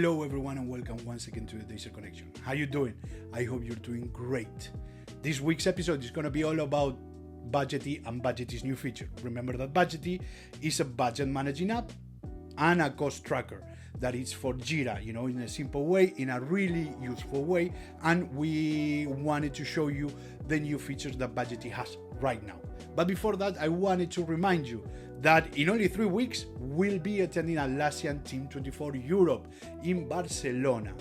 Hello everyone and welcome once again to the Deiser Connection. How you doing? I hope you're doing great. This week's episode is going to be all about Budgety and Budgety's new feature. Remember that Budgety is a budget managing app and a cost tracker that is for Jira, in a simple way, in a really useful way. And we wanted to show you the new features that Budgety has right now. But before that, I wanted to remind you that in only 3 weeks, we'll be attending Atlassian Team 24 Europe in Barcelona.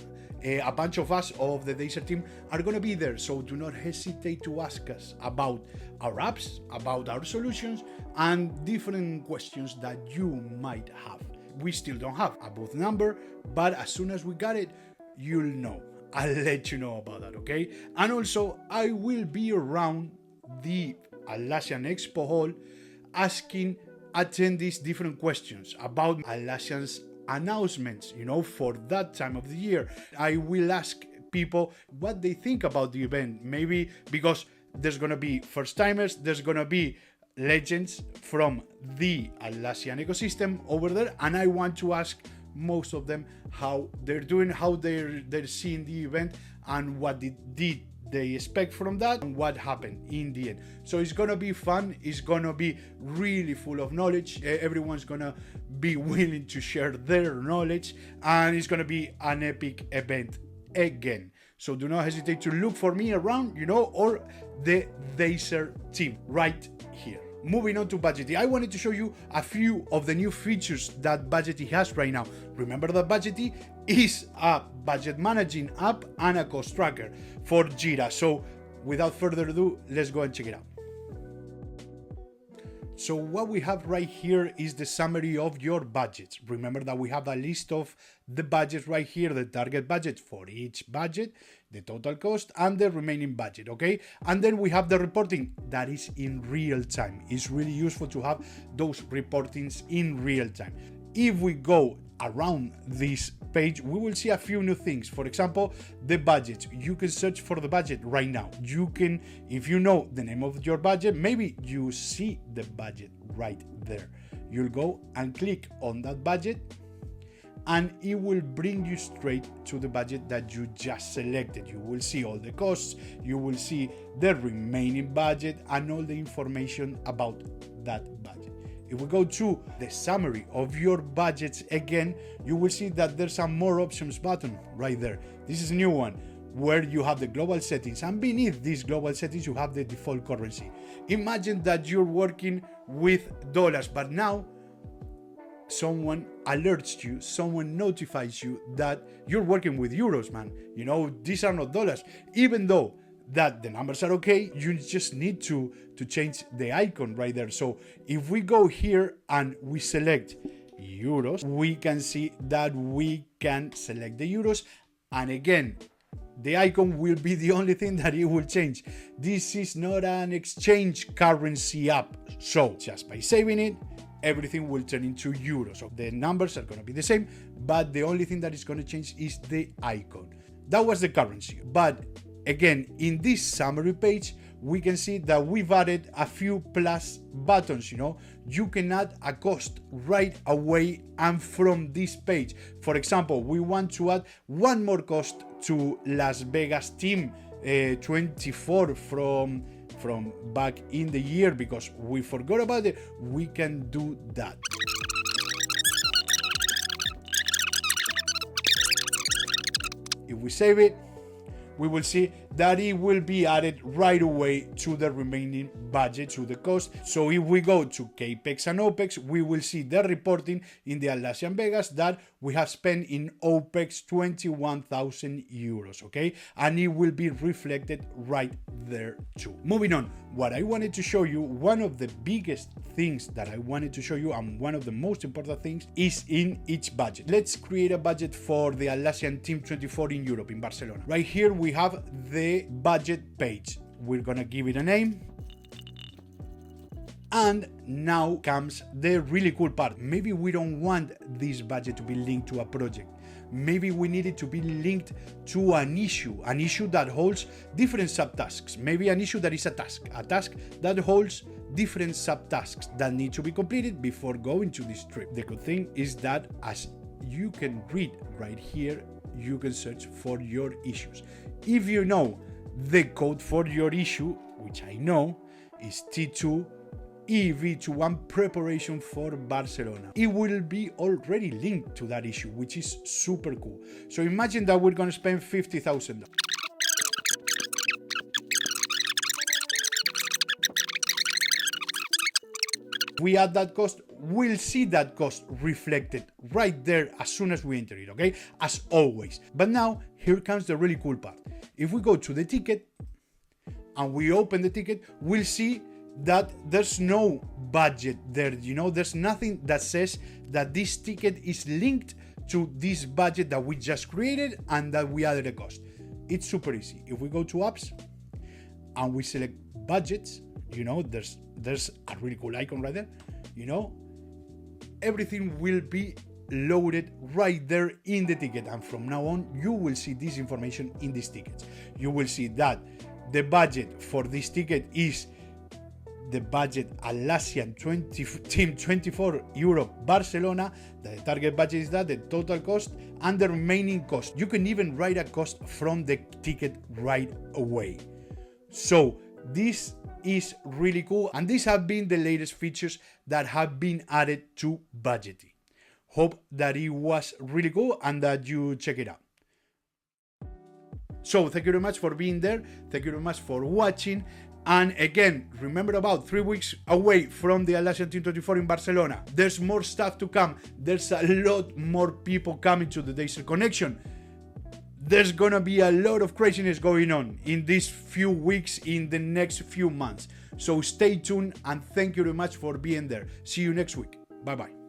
A bunch of us of the Deiser team are going to be there, so do not hesitate to ask us about our apps, about our solutions, and different questions that you might have. We still don't have a booth number, but as soon as we got it, you'll know. I'll let you know about that, okay? And also, I will be around the Atlassian Expo Hall asking attendees different questions about Atlassian's announcements, for that time of the year. I will ask people what they think about the event, maybe because there's going to be first timers, there's going to be legends from the Atlassian ecosystem over there, and I want to ask most of them how they're doing, how they're seeing the event, and what did they expect from that and what happened in the end. So it's gonna be fun, it's gonna be really full of knowledge, everyone's gonna be willing to share their knowledge, and it's gonna be an epic event again. So do not hesitate to look for me around, or the Deiser team right here. Moving on to Budgety, I wanted to show you a few of the new features that Budgety has right now. Remember that Budgety is a budget managing app and a cost tracker for Jira. So without further ado, let's go and check it out. So what we have right here is the summary of your budgets. Remember that we have a list of the budgets right here, the target budget for each budget, the total cost, and the remaining budget, okay? And then we have the reporting that is in real time. It's really useful to have those reportings in real time. If we go around this page, we will see a few new things. For example, the budget. You can search for the budget right now. You can, if you know the name of your budget, maybe you see the budget right there. You'll go and click on that budget, and it will bring you straight to the budget that you just selected. You will see all the costs, you will see the remaining budget, and all the information about that budget. If we go to the summary of your budgets again, you will see that there's a more options button right there. This is a new one where you have the global settings, and beneath these global settings you have the default currency. Imagine that you're working with dollars, but now someone alerts you, someone notifies you that you're working with euros, man. These are not dollars. Even though that the numbers are okay, you just need to change the icon right there. So if we go here and we select euros, we can see that we can select the euros, and again the icon will be the only thing that it will change. This is not an exchange currency app, so just by saving it, everything will turn into euros. So the numbers are going to be the same, but the only thing that is going to change is the icon. That was the currency. But again, in this summary page, we can see that we've added a few plus buttons. You can add a cost right away and from this page. For example, we want to add one more cost to Las Vegas Team 24 from back in the year because we forgot about it. We can do that. If we save it, we will see that it will be added right away to the remaining budget, to the cost. So if we go to CAPEX and OPEX, we will see the reporting in the Atlassian Vegas that we have spent in OPEX 21,000 euros, okay? And it will be reflected right there too. Moving on, what I wanted to show you, one of the biggest things that I wanted to show you and one of the most important things is in each budget. Let's create a budget for the Atlassian Team 24 in Europe, in Barcelona. Right here we have the budget page. We're gonna give it a name. And now comes the really cool part. Maybe we don't want this budget to be linked to a project. Maybe we need it to be linked to an issue that holds different subtasks. Maybe an issue that is a task that holds different subtasks that need to be completed before going to this trip. The good thing is that as you can read right here, you can search for your issues. If you know the code for your issue, which I know is T2 EV21 preparation for Barcelona, it will be already linked to that issue, which is super cool. So imagine that we're going to spend $50,000. We add that cost, we'll see that cost reflected right there as soon as we enter it, okay? As always. But now, here comes the really cool part. If we go to the ticket and we open the ticket, we'll see that there's no budget there, there's nothing that says that this ticket is linked to this budget that we just created and that we added a cost. It's super easy. If we go to apps and we select budgets, there's a really cool icon right there, everything will be loaded right there in the ticket, and from now on you will see this information in these tickets. You will see that the budget for this ticket is the budget Atlassian Team 24 Europe Barcelona, the target budget is that, the total cost and the remaining cost. You can even write a cost from the ticket right away. So this is really cool, and these have been the latest features that have been added to Budgety. Hope that it was really cool and that you check it out. So thank you very much for being there. Thank you very much for watching. And again, remember, about 3 weeks away from the Atlassian Team 24 in Barcelona. There's more stuff to come. There's a lot more people coming to the Deiser Connection. There's gonna be a lot of craziness going on in these few weeks, in the next few months. So stay tuned, and thank you very much for being there. See you next week. Bye bye.